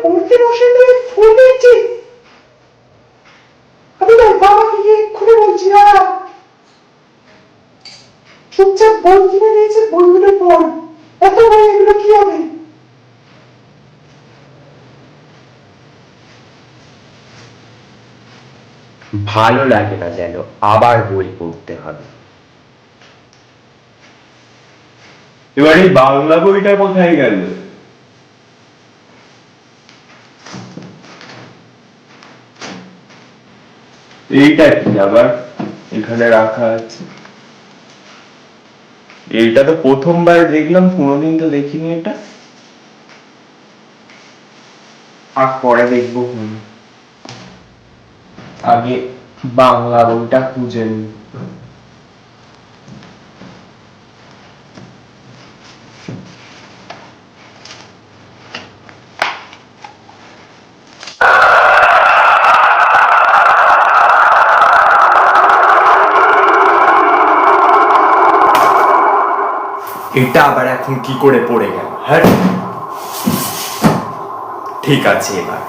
পড়তে বসলে ফোন নিচ্ছি। আমি তোর বাবাকে গিয়ে খুলে বলছি না, চুপচাপ বই কিনে নিয়েছে, বইগুলো পড়। এত বই এগুলো কি হবে? ভালো লাগে না যেন আবার বই পড়তে হবে। এবার এই বাংলা বইটা কোথায় গেল? এইটা কি আবার এখানে রাখা আছে? এইটা তো প্রথমবার দেখলাম, কোনোদিন তো দেখিনি এটা। আর পরে দেখবো। আগে বাংলা বইটা খুঁজে নি। এটা আবার এখন কি করে পড়ে গেল? হ্যাঁ, ঠিক আছে, এবার